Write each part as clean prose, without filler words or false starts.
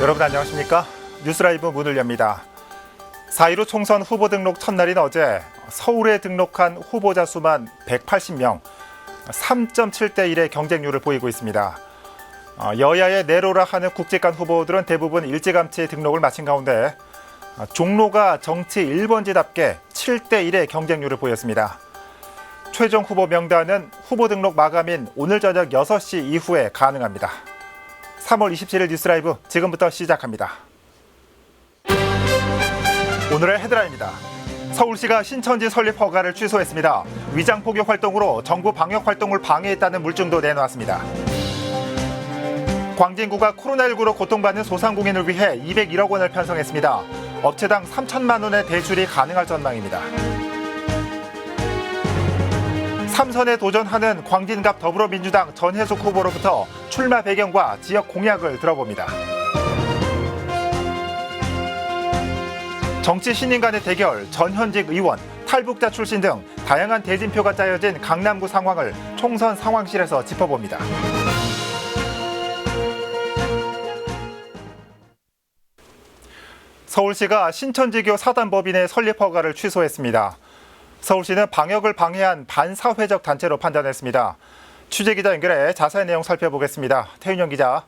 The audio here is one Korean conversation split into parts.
여러분 안녕하십니까? 뉴스라이브 문을 엽니다. 4.15 총선 후보 등록 첫날인 어제 서울에 등록한 후보자 수만 180명, 3.7대 1의 경쟁률을 보이고 있습니다. 여야의 내로라 하는 국직간 후보들은 대부분 일찌감치 등록을 마친 가운데 종로가 정치 1번지답게 7대 1의 경쟁률을 보였습니다. 최종 후보 명단은 후보 등록 마감인 오늘 저녁 6시 이후에 가능합니다. 3월 27일 뉴스라이브 지금부터 시작합니다. 오늘의 헤드라인입니다. 서울시가 신천지 설립 허가를 취소했습니다. 위장포교 활동으로 정부 방역 활동을 방해했다는 물증도 내놓았습니다. 광진구가 코로나19로 고통받는 소상공인을 위해 201억 원을 편성했습니다. 업체당 3천만 원의 대출이 가능할 전망입니다. 3선에 도전하는 광진갑 더불어민주당 전혜숙 후보로부터 출마 배경과 지역 공약을 들어봅니다. 정치 신인 간의 대결, 전현직 의원, 탈북자 출신 등 다양한 대진표가 짜여진 강남구 상황을 총선 상황실에서 짚어봅니다. 서울시가 신천지교 사단법인의 설립 허가를 취소했습니다. 서울시는 방역을 방해한 반사회적 단체로 판단했습니다. 취재기자 연결해 자세한 내용 살펴보겠습니다. 태윤영 기자.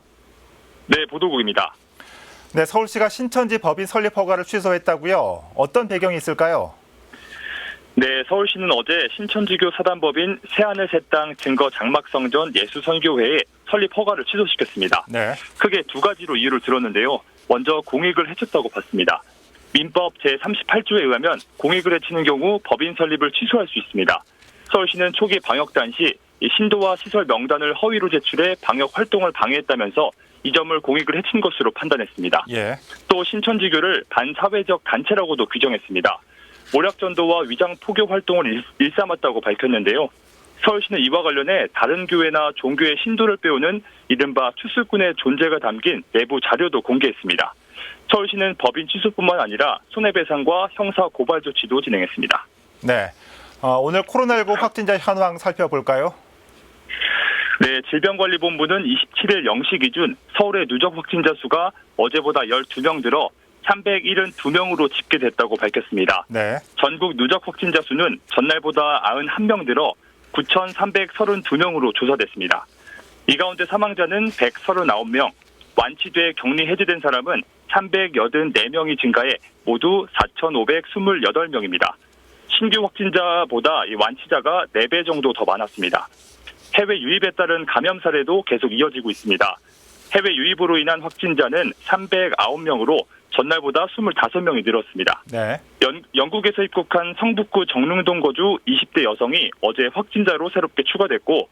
네, 보도국입니다. 네, 서울시가 신천지 법인 설립 허가를 취소했다고요? 어떤 배경이 있을까요? 네, 서울시는 어제 신천지교 사단법인 새하늘새땅 증거 장막성전 예수선교회의 설립 허가를 취소시켰습니다. 네. 크게 두 가지로 이유를 들었는데요. 먼저 공익을 해쳤다고 봤습니다. 민법 제38조에 의하면 공익을 해치는 경우 법인 설립을 취소할 수 있습니다. 서울시는 초기 방역단 시 신도와 시설 명단을 허위로 제출해 방역 활동을 방해했다면서 이 점을 공익을 해친 것으로 판단했습니다. 예. 또 신천지교를 반사회적 단체라고도 규정했습니다. 모략전도와 위장 포교 활동을 일삼았다고 밝혔는데요. 서울시는 이와 관련해 다른 교회나 종교의 신도를 빼오는 이른바 추수꾼의 존재가 담긴 내부 자료도 공개했습니다. 서울시는 법인 취소뿐만 아니라 손해배상과 형사 고발 조치도 진행했습니다. 네, 오늘 코로나19 확진자 현황 살펴볼까요? 네, 질병관리본부는 27일 0시 기준 서울의 누적 확진자 수가 어제보다 12명 늘어 372명으로 집계됐다고 밝혔습니다. 네. 전국 누적 확진자 수는 전날보다 91명 늘어 9,332명으로 조사됐습니다. 이 가운데 사망자는 139명, 완치돼 격리 해제된 사람은 384명이 증가해 모두 4,528명입니다. 신규 확진자보다 이 완치자가 4배 정도 더 많았습니다. 해외 유입에 따른 감염 사례도 계속 이어지고 있습니다. 해외 유입으로 인한 확진자는 309명으로 전날보다 25명이 늘었습니다. 네. 영국에서 입국한 성북구 정릉동 거주 20대 여성이 어제 확진자로 새롭게 추가됐고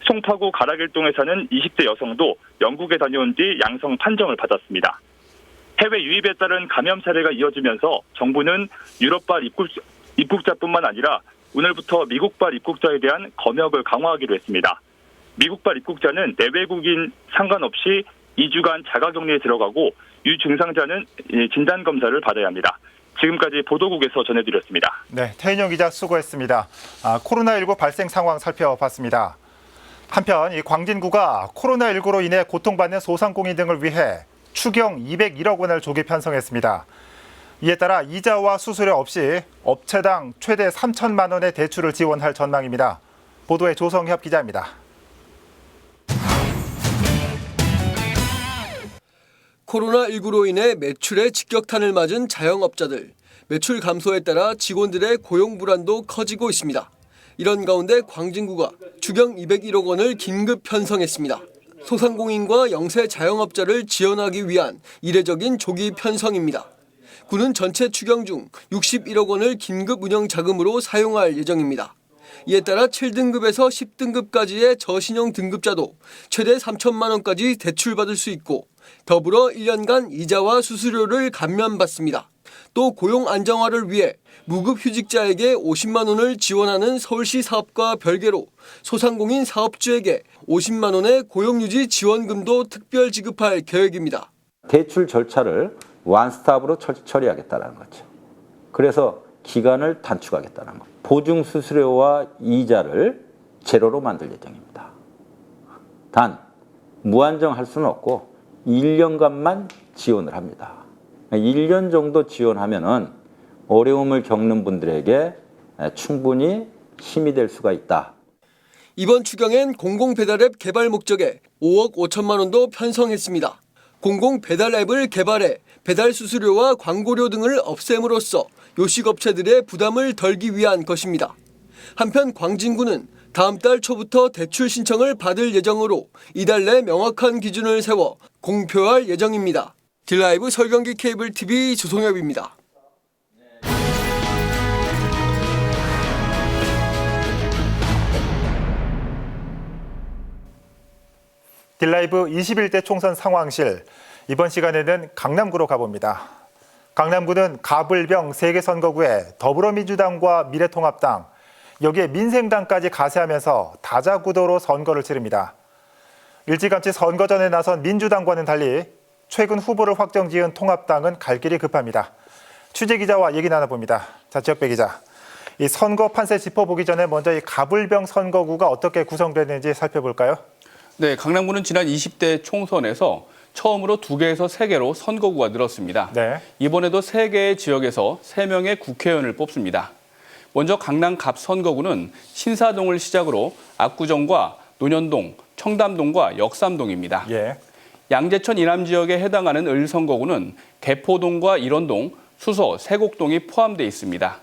송파구 가락일동에 사는 20대 여성도 영국에 다녀온 뒤 양성 판정을 받았습니다. 해외 유입에 따른 감염 사례가 이어지면서 정부는 유럽발 입국자뿐만 아니라 오늘부터 미국발 입국자에 대한 검역을 강화하기로 했습니다. 미국발 입국자는 내외국인 상관없이 2주간 자가격리에 들어가고 유증상자는 진단검사를 받아야 합니다. 지금까지 보도국에서 전해드렸습니다. 네, 태인영 기자 수고했습니다. 코로나19 발생 상황 살펴봤습니다. 한편 이 광진구가 코로나19로 인해 고통받는 소상공인 등을 위해 추경 201억 원을 조기 편성했습니다. 이에 따라 이자와 수수료 없이 업체당 최대 3천만 원의 대출을 지원할 전망입니다. 보도에 조성협 기자입니다. 코로나19로 인해 매출에 직격탄을 맞은 자영업자들. 매출 감소에 따라 직원들의 고용 불안도 커지고 있습니다. 이런 가운데 광진구가 추경 201억 원을 긴급 편성했습니다. 소상공인과 영세 자영업자를 지원하기 위한 이례적인 조기 편성입니다. 구는 전체 추경 중 61억 원을 긴급 운영 자금으로 사용할 예정입니다. 이에 따라 7등급에서 10등급까지의 저신용 등급자도 최대 3천만 원까지 대출받을 수 있고 더불어 1년간 이자와 수수료를 감면받습니다. 또 고용 안정화를 위해 무급 휴직자에게 50만 원을 지원하는 서울시 사업과 별개로 소상공인 사업주에게 50만 원의 고용유지 지원금도 특별 지급할 계획입니다. 대출 절차를 원스톱으로 처리하겠다는 거죠. 그래서 기간을 단축하겠다는 것. 보증 수수료와 이자를 제로로 만들 예정입니다. 단 무한정할 수는 없고 1년간만 지원을 합니다. 1년 정도 지원하면은 어려움을 겪는 분들에게 충분히 힘이 될 수가 있다. 이번 추경엔 공공배달앱 개발 목적에 5억 5천만 원도 편성했습니다. 공공배달앱을 개발해 배달 수수료와 광고료 등을 없앰으로써 요식업체들의 부담을 덜기 위한 것입니다. 한편 광진구는 다음 달 초부터 대출 신청을 받을 예정으로 이달 내 명확한 기준을 세워 공표할 예정입니다. 딜라이브 설경기 케이블 TV 조성엽입니다. 딜라이브 21대 총선 상황실, 이번 시간에는 강남구로 가봅니다. 강남구는 가불병 3개 선거구에 더불어민주당과 미래통합당, 여기에 민생당까지 가세하면서 다자구도로 선거를 치릅니다. 일찌감치 선거전에 나선 민주당과는 달리 최근 후보를 확정지은 통합당은 갈 길이 급합니다. 취재기자와 얘기 나눠봅니다. 자, 지역배 기자. 이 선거 판세 짚어보기 전에 먼저 이 가불병 선거구가 어떻게 구성됐는지 살펴볼까요? 네, 강남구는 지난 20대 총선에서 처음으로 2개에서 3개로 선거구가 늘었습니다. 네. 이번에도 3개의 지역에서 3명의 국회의원을 뽑습니다. 먼저 강남 갑 선거구는 신사동을 시작으로 압구정과 논현동, 청담동과 역삼동입니다. 예. 양재천 이남 지역에 해당하는 을 선거구는 개포동과 일원동, 수서, 세곡동이 포함되어 있습니다.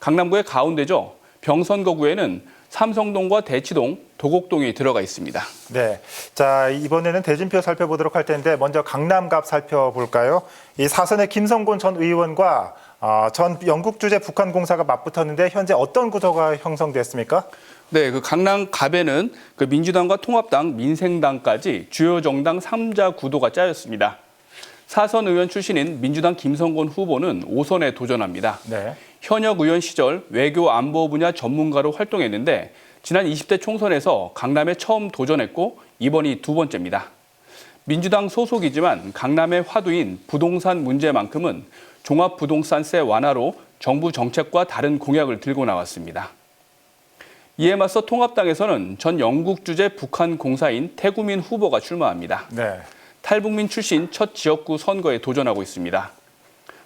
강남구의 가운데죠. 병 선거구에는 삼성동과 대치동, 도곡동이 들어가 있습니다. 네. 자, 이번에는 대진표 살펴보도록 할 텐데 먼저 강남갑 살펴볼까요? 이 사선의 김성곤 전 의원과 전 영국 주재 북한공사가 맞붙었는데 현재 어떤 구도가 형성됐습니까? 네, 그 강남 갑에는 그 민주당과 통합당, 민생당까지 주요 정당 3자 구도가 짜였습니다. 사선 의원 출신인 민주당 김성곤 후보는 5선에 도전합니다. 네. 현역 의원 시절 외교 안보 분야 전문가로 활동했는데 지난 20대 총선에서 강남에 처음 도전했고 이번이 2번째입니다. 민주당 소속이지만 강남의 화두인 부동산 문제만큼은 종합부동산세 완화로 정부 정책과 다른 공약을 들고 나왔습니다. 이에 맞서 통합당에서는 전 영국 주재 북한 공사인 태구민 후보가 출마합니다. 네. 탈북민 출신 첫 지역구 선거에 도전하고 있습니다.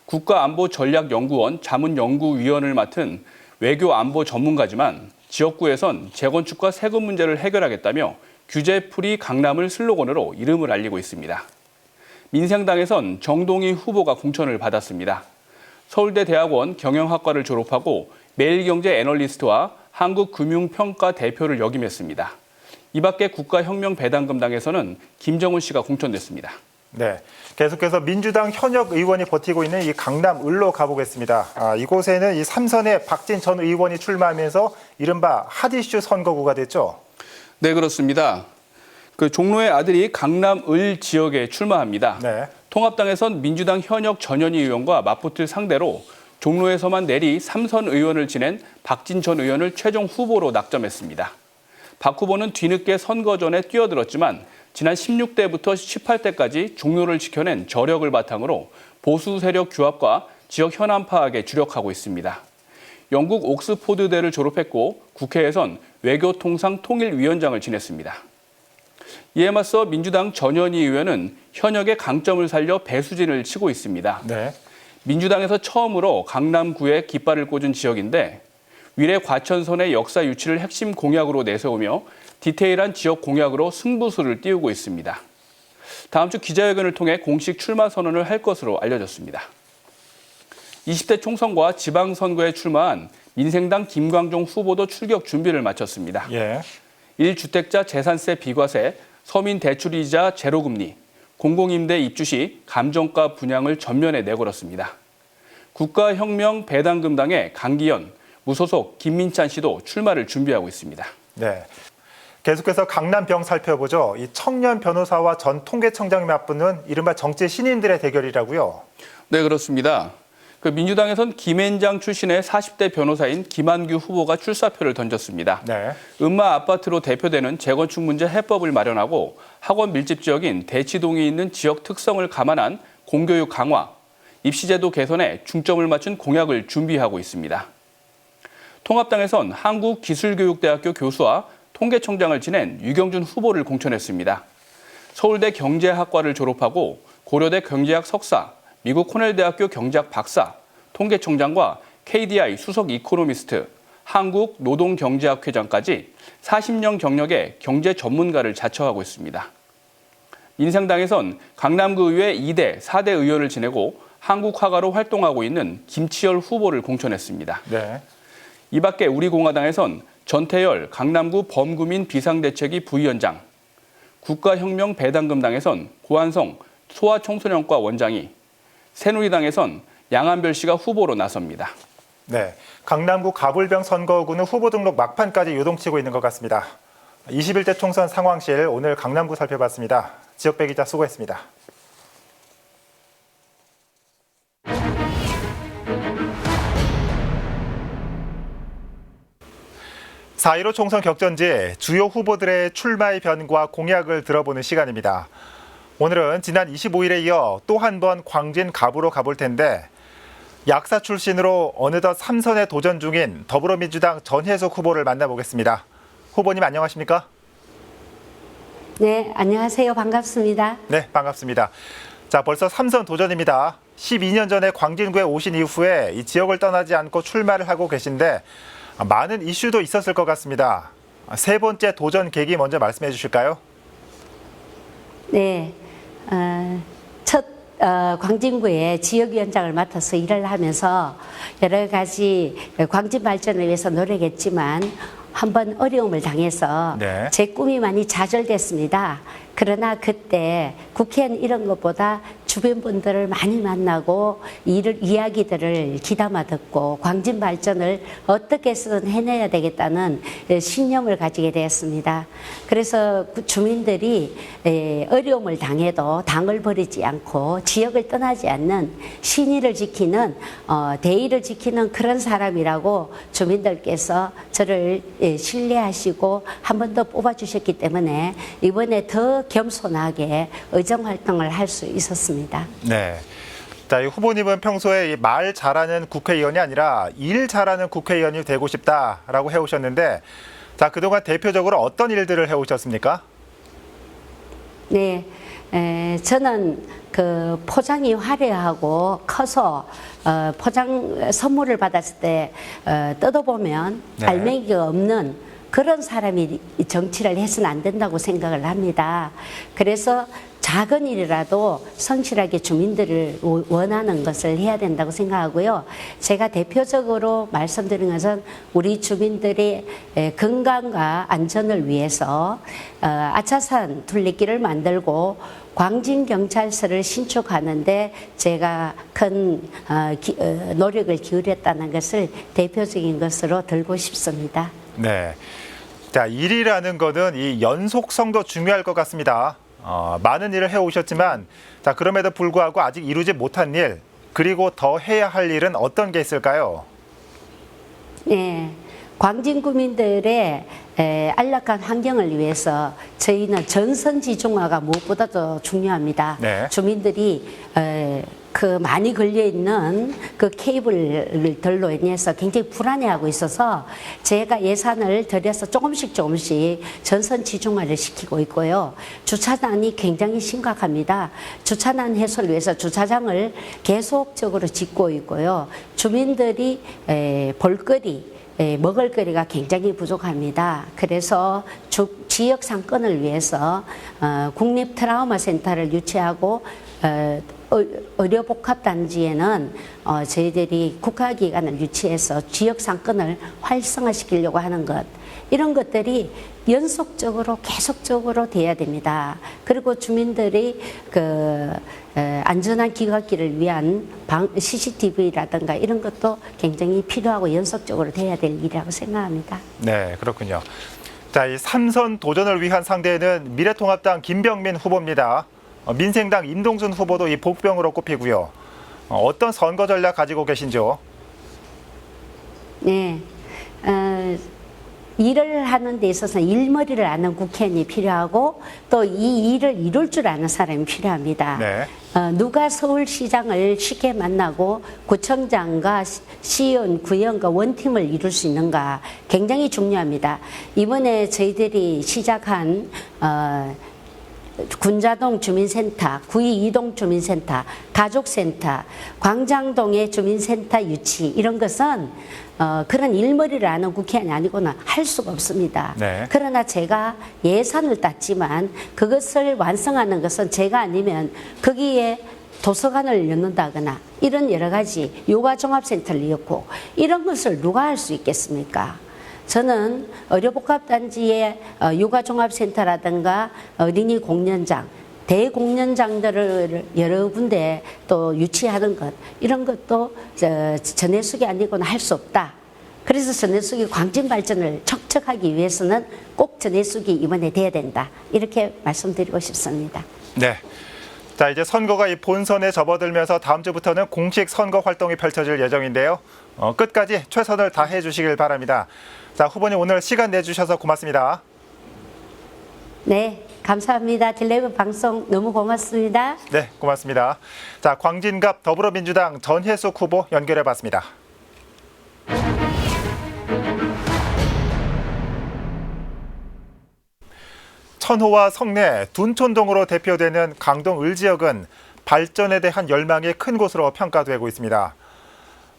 국가안보전략연구원 자문연구위원을 맡은 외교안보 전문가지만 지역구에선 재건축과 세금 문제를 해결하겠다며 규제 풀이 강남을 슬로건으로 이름을 알리고 있습니다. 민생당에선 정동희 후보가 공천을 받았습니다. 서울대 대학원 경영학과를 졸업하고 매일경제 애널리스트와 한국금융평가 대표를 역임했습니다. 이 밖에 국가혁명배당금당에서는 김정은 씨가 공천됐습니다. 네. 계속해서 민주당 현역 의원이 버티고 있는 이 강남 을로 가보겠습니다. 이곳에는 이 3선의 박진 전 의원이 출마하면서 이른바 핫이슈 선거구가 됐죠. 네, 그렇습니다. 그 종로의 아들이 강남 을 지역에 출마합니다. 네. 통합당에선 민주당 현역 전현희 의원과 맞붙을 상대로 종로에서만 내리 3선 의원을 지낸 박진 전 의원을 최종 후보로 낙점했습니다. 박 후보는 뒤늦게 선거 전에 뛰어들었지만 지난 16대부터 18대까지 종로를 지켜낸 저력을 바탕으로 보수 세력 규합과 지역 현안 파악에 주력하고 있습니다. 영국 옥스포드대를 졸업했고 국회에선 외교통상통일위원장을 지냈습니다. 이에 맞서 민주당 전현희 의원은 현역의 강점을 살려 배수진을 치고 있습니다. 네. 민주당에서 처음으로 강남구에 깃발을 꽂은 지역인데 위례 과천선의 역사 유치를 핵심 공약으로 내세우며 디테일한 지역 공약으로 승부수를 띄우고 있습니다. 다음 주 기자회견을 통해 공식 출마 선언을 할 것으로 알려졌습니다. 20대 총선과 지방선거에 출마한 민생당 김광종 후보도 출격 준비를 마쳤습니다. 예. 1주택자 재산세 비과세, 서민 대출이자 제로금리, 공공임대 입주 시 감정가 분양을 전면에 내걸었습니다. 국가혁명 배당금당의 강기현, 무소속 김민찬 씨도 출마를 준비하고 있습니다. 네. 계속해서 강남병 살펴보죠. 이 청년 변호사와 전 통계청장이 맞붙는 이른바 정치 신인들의 대결이라고요. 네, 그렇습니다. 그 민주당에선 김앤장 출신의 40대 변호사인 김한규 후보가 출사표를 던졌습니다. 네. 음마 아파트로 대표되는 재건축 문제 해법을 마련하고 학원 밀집 지역인 대치동이 있는 지역 특성을 감안한 공교육 강화, 입시제도 개선에 중점을 맞춘 공약을 준비하고 있습니다. 통합당에선 한국기술교육대학교 교수와 통계청장을 지낸 유경준 후보를 공천했습니다. 서울대 경제학과를 졸업하고 고려대 경제학 석사, 미국 코넬대학교 경제학 박사, 통계청장과 KDI 수석 이코노미스트, 한국노동경제학회장까지 40년 경력의 경제 전문가를 자처하고 있습니다. 민생당에선 강남구 의회 2대, 4대 의원을 지내고 한국화가로 활동하고 있는 김치열 후보를 공천했습니다. 네. 이 밖에 우리공화당에선 전태열 강남구 범구민 비상대책위 부위원장, 국가혁명배당금당에선 고한성 소아청소년과 원장이, 새누리당에선 양한별 씨가 후보로 나섭니다. 네. 강남구 가불병 선거구는 후보 등록 막판까지 요동치고 있는 것 같습니다. 21대 총선 상황실 오늘 강남구 살펴봤습니다. 지역배 기자 수고했습니다. 4.15 총선 격전지 주요 후보들의 출마의 변과 공약을 들어보는 시간입니다. 오늘은 지난 25일에 이어 또 한 번 광진 갑으로 가볼 텐데 약사 출신으로 어느덧 3선에 도전 중인 더불어민주당 전혜숙 후보를 만나보겠습니다. 후보님 안녕하십니까? 네, 안녕하세요. 반갑습니다. 네, 반갑습니다. 자, 벌써 3선 도전입니다. 12년 전에 광진구에 오신 이후에 이 지역을 떠나지 않고 출마를 하고 계신데 많은 이슈도 있었을 것 같습니다. 세 번째 도전 계기 먼저 말씀해 주실까요? 네, 첫 광진구에 지역위원장을 맡아서 일을 하면서 여러 가지 광진 발전을 위해서 노력했지만 한번 어려움을 당해서 네. 제 꿈이 많이 좌절됐습니다. 그러나 그때 국회의원 이런 것보다 주변 분들을 많이 만나고 이야기들을 귀담아 듣고 광진 발전을 어떻게 해서든 해내야 되겠다는 신념을 가지게 되었습니다. 그래서 주민들이 어려움을 당해도 당을 버리지 않고 지역을 떠나지 않는 신의를 지키는 대의를 지키는 그런 사람이라고 주민들께서 저를 신뢰하시고 한 번 더 뽑아주셨기 때문에 이번에 더 겸손하게 의정활동을 할 수 있었습니다. 네. 자, 이 후보님은 평소에 이 말 잘하는 국회의원이 아니라 일 잘하는 국회의원이 되고 싶다라고 해오셨는데, 자, 그동안 대표적으로 어떤 일들을 해오셨습니까? 네, 저는 그 포장이 화려하고 커서 포장 선물을 받았을 때 뜯어보면 네. 알맹이가 없는 그런 사람이 정치를 해서는 안 된다고 생각을 합니다. 그래서 작은 일이라도 성실하게 주민들을 원하는 것을 해야 된다고 생각하고요. 제가 대표적으로 말씀드린 것은 우리 주민들의 건강과 안전을 위해서 아차산 둘레길을 만들고 광진경찰서를 신축하는데 제가 큰 노력을 기울였다는 것을 대표적인 것으로 들고 싶습니다. 네. 자, 일이라는 거는 이 연속성도 중요할 것 같습니다. 많은 일을 해오셨지만, 자, 그럼에도 불구하고 아직 이루지 못한 일, 그리고 더 해야 할 일은 어떤 게 있을까요? 네. 광진구민들의 안락한 환경을 위해서 저희는 전선지중화가 무엇보다도 중요합니다. 네. 주민들이 그 많이 걸려 있는 그 케이블들로 인해서 굉장히 불안해하고 있어서 제가 예산을 들여서 조금씩 전선 지중화를 시키고 있고요. 주차난이 굉장히 심각합니다. 주차난 해소를 위해서 주차장을 계속적으로 짓고 있고요. 주민들이 볼거리 먹을거리가 굉장히 부족합니다. 그래서 지역 상권을 위해서 국립 트라우마 센터를 유치하고 의료복합단지에는 저희들이 국가기관을 유치해서 지역 상권을 활성화시키려고 하는 것, 이런 것들이 연속적으로 계속적으로 돼야 됩니다. 그리고 주민들이 안전한 귀갓길을 위한 CCTV라든가 이런 것도 굉장히 필요하고 연속적으로 돼야 될 일이라고 생각합니다. 네, 그렇군요. 자, 이 3선 도전을 위한 상대는 미래통합당 김병민 후보입니다. 민생당 임동순 후보도 이 복병으로 꼽히고요. 어떤 선거 전략 가지고 계신지요? 네. 일을 하는 데 있어서는 일머리를 아는 국회의원이 필요하고 또 이 일을 이룰 줄 아는 사람이 필요합니다. 네. 누가 서울시장을 쉽게 만나고 구청장과 시의원, 구의원과 원팀을 이룰 수 있는가 굉장히 중요합니다. 이번에 저희들이 시작한 군자동 주민센터, 구이 이동 주민센터, 가족센터, 광장동의 주민센터 유치 이런 것은 그런 일머리를 아는 국회의원이 아니고는 할 수가 없습니다. 네. 그러나 제가 예산을 땄지만 그것을 완성하는 것은 제가 아니면 거기에 도서관을 넣는다거나 이런 여러 가지 요가종합센터를 넣고 이런 것을 누가 할 수 있겠습니까? 저는 의료복합단지의 육아종합센터라든가 어린이 공연장, 대공연장들을 여러 군데 또 유치하는 것 이런 것도 전해숙이 아니고는 할 수 없다. 그래서 전해숙이 광진 발전을 척척하기 위해서는 꼭 전해숙이 이번에 돼야 된다. 이렇게 말씀드리고 싶습니다. 네. 자, 이제 선거가 이 본선에 접어들면서 다음 주부터는 공식 선거 활동이 펼쳐질 예정인데요. 끝까지 최선을 다해 주시길 바랍니다. 자, 후보님 오늘 시간 내주셔서 고맙습니다. 네, 감사합니다. 텔레비전 방송 너무 고맙습니다. 네, 고맙습니다. 자, 광진갑 더불어민주당 전혜숙 후보 연결해 봤습니다. 천호와 성내, 둔촌동으로 대표되는 강동 을지역은 발전에 대한 열망이 큰 곳으로 평가되고 있습니다.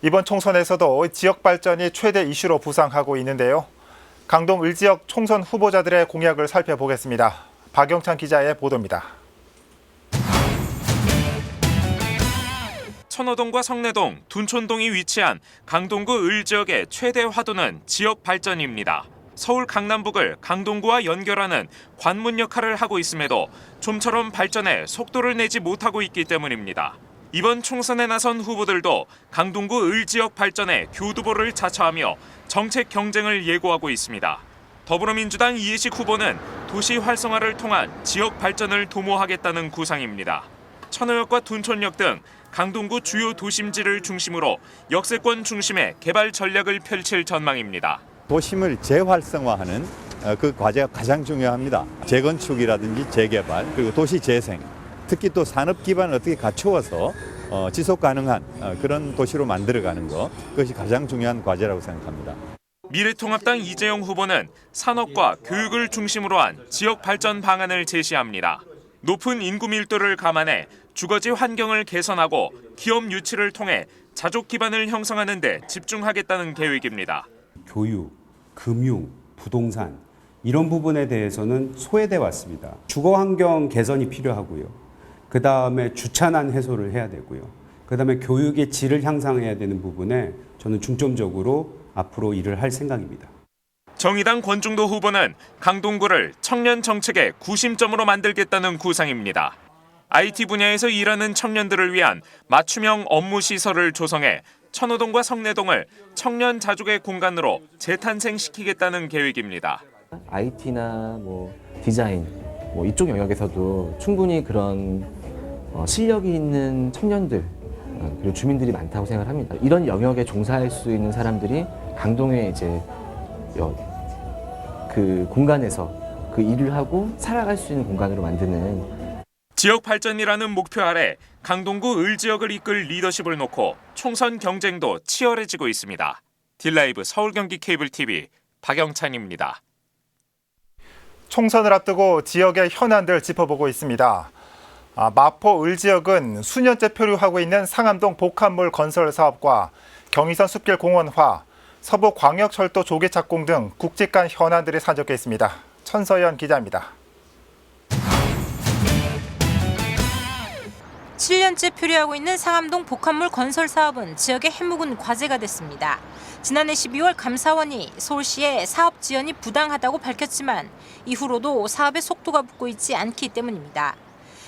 이번 총선에서도 지역 발전이 최대 이슈로 부상하고 있는데요. 강동 을지역 총선 후보자들의 공약을 살펴보겠습니다. 박영찬 기자의 보도입니다. 천호동과 성내동, 둔촌동이 위치한 강동구 을지역의 최대 화두는 지역 발전입니다. 서울 강남북을 강동구와 연결하는 관문 역할을 하고 있음에도 좀처럼 발전에 속도를 내지 못하고 있기 때문입니다. 이번 총선에 나선 후보들도 강동구 을지역 발전에 교두보를 자처하며 정책 경쟁을 예고하고 있습니다. 더불어민주당 이해식 후보는 도시 활성화를 통한 지역 발전을 도모하겠다는 구상입니다. 천호역과 둔촌역 등 강동구 주요 도심지를 중심으로 역세권 중심의 개발 전략을 펼칠 전망입니다. 도심을 재활성화하는 그 과제가 가장 중요합니다. 재건축이라든지 재개발, 그리고 도시 재생, 특히 또 산업 기반을 어떻게 갖추어서 지속 가능한 그런 도시로 만들어가는 것, 그것이 가장 중요한 과제라고 생각합니다. 미래통합당 이재용 후보는 산업과 교육을 중심으로 한 지역 발전 방안을 제시합니다. 높은 인구 밀도를 감안해 주거지 환경을 개선하고 기업 유치를 통해 자족 기반을 형성하는 데 집중하겠다는 계획입니다. 교육, 금융, 부동산 이런 부분에 대해서는 소외돼 왔습니다. 주거 환경 개선이 필요하고요. 그다음에 주차난 해소를 해야 되고요. 그다음에 교육의 질을 향상해야 되는 부분에 저는 중점적으로 앞으로 일을 할 생각입니다. 정의당 권중도 후보는 강동구를 청년 정책의 구심점으로 만들겠다는 구상입니다. IT 분야에서 일하는 청년들을 위한 맞춤형 업무 시설을 조성해 천호동과 성내동을 청년 자족의 공간으로 재탄생시키겠다는 계획입니다. IT나 디자인 이쪽 영역에서도 충분히 그런 실력이 있는 청년들 그리고 주민들이 많다고 생각을 합니다. 이런 영역에 종사할 수 있는 사람들이 강동에 이제 그 공간에서 그 일을 하고 살아갈 수 있는 공간으로 만드는 지역 발전이라는 목표 아래 강동구 을지역을 이끌 리더십을 놓고 총선 경쟁도 치열해지고 있습니다. 딜라이브 서울 경기 케이블 TV 박영찬입니다. 총선을 앞두고 지역의 현안들 짚어보고 있습니다. 마포 을지역은 수년째 표류하고 있는 상암동 복합물 건설 사업과 경의선 숲길 공원화, 서부 광역철도 조기 착공 등 굵직한 현안들이 산적해 있습니다. 천서연 기자입니다. 7년째 표류하고 있는 상암동 복합물 건설 사업은 지역의 해묵은 과제가 됐습니다. 지난해 12월 감사원이 서울시에 사업 지연이 부당하다고 밝혔지만 이후로도 사업의 속도가 붙고 있지 않기 때문입니다.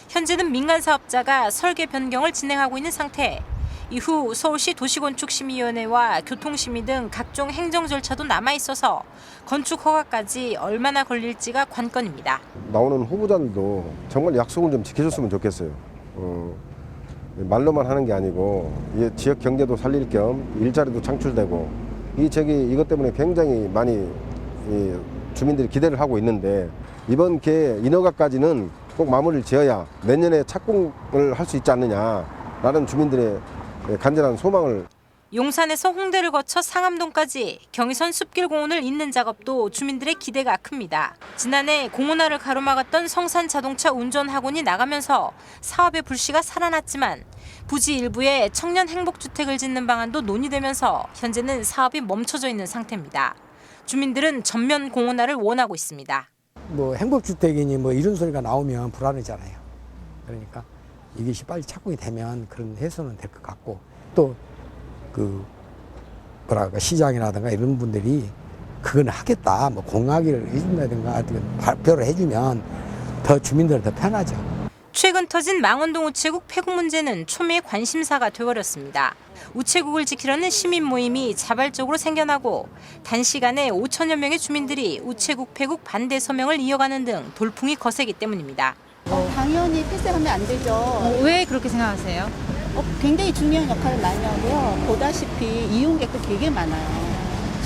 현재는 민간 사업자가 설계 변경을 진행하고 있는 상태. 이후 서울시 도시건축심의위원회와 교통심의 등 각종 행정 절차도 남아있어서 건축 허가까지 얼마나 걸릴지가 관건입니다. 나오는 후보자들도 정말 약속을 좀 지켜줬으면 좋겠어요. 말로만 하는 게 아니고 지역 경제도 살릴 겸 일자리도 창출되고 이것 때문에 굉장히 많이 주민들이 기대를 하고 있는데 이번 기회에 인허가까지는 꼭 마무리를 지어야 내년에 착공을 할 수 있지 않느냐라는 주민들의 간절한 소망을. 용산에서 홍대를 거쳐 상암동까지 경의선 숲길 공원을 잇는 작업도 주민들의 기대가 큽니다. 지난해 공원화를 가로막았던 성산자동차 운전학원이 나가면서 사업의 불씨가 살아났지만 부지 일부에 청년 행복주택을 짓는 방안도 논의되면서 현재는 사업이 멈춰져 있는 상태입니다. 주민들은 전면 공원화를 원하고 있습니다. 뭐 행복주택이니 뭐 이런 소리가 나오면 불안하잖아요. 그러니까 이것이 빨리 착공이 되면 그런 해소는 될 것 같고 또 시장이라든가 이런 분들이 그건 하겠다, 뭐 공약을 해준다든가 어떤 발표를 해주면 더 주민들은 더 편하죠. 최근 터진 망원동 우체국 폐국 문제는 초미의 관심사가 되어버렸습니다. 우체국을 지키려는 시민 모임이 자발적으로 생겨나고 단시간에 5천여 명의 주민들이 우체국 폐국 반대 서명을 이어가는 등 돌풍이 거세기 때문입니다. 당연히 폐쇄하면 안 되죠. 왜 그렇게 생각하세요? 굉장히 중요한 역할을 많이 하고요. 보다시피 이용객도 되게 많아요.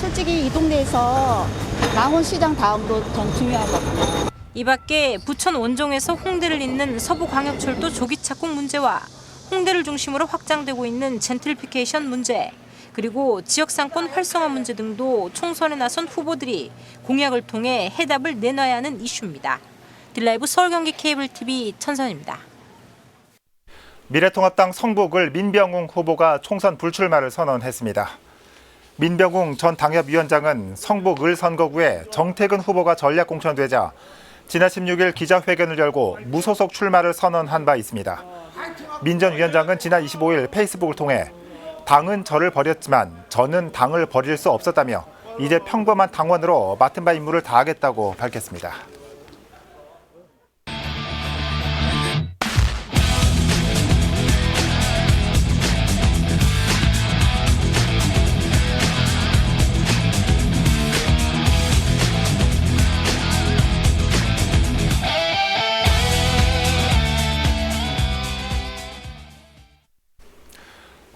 솔직히 이 동네에서 망원시장 다음으로 전 중요하거든요. 이 밖에 부천 원종에서 홍대를 잇는 서부광역철도 조기 착공 문제와 홍대를 중심으로 확장되고 있는 젠트리피케이션 문제, 그리고 지역상권 활성화 문제 등도 총선에 나선 후보들이 공약을 통해 해답을 내놔야 하는 이슈입니다. 딜라이브 서울 경기 케이블 TV 천선입니다. 미래통합당 성북을 민병웅 후보가 총선 불출마를 선언했습니다. 민병웅 전 당협위원장은 성북을 선거구에 정태근 후보가 전략 공천되자 지난 16일 기자회견을 열고 무소속 출마를 선언한 바 있습니다. 민 전 위원장은 지난 25일 페이스북을 통해 당은 저를 버렸지만 저는 당을 버릴 수 없었다며 이제 평범한 당원으로 맡은 바 임무를 다하겠다고 밝혔습니다.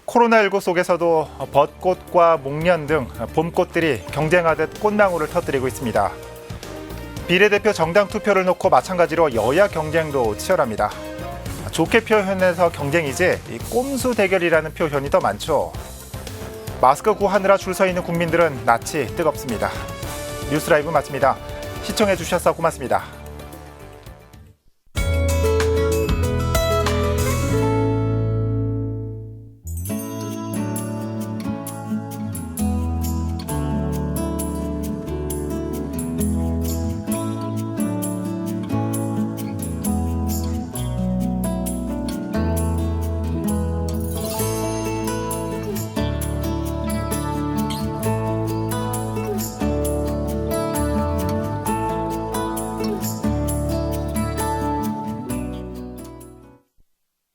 코로나19 속에서도 벚꽃과 목련 등 봄꽃들이 경쟁하듯 꽃망울을 터뜨리고 있습니다. 비례대표 정당 투표를 놓고 마찬가지로 여야 경쟁도 치열합니다. 좋게 표현해서 경쟁이지 꼼수 대결이라는 표현이 더 많죠. 마스크 구하느라 줄 서 있는 국민들은 낯이 뜨겁습니다. 뉴스라이브 마칩니다. 시청해 주셔서 고맙습니다.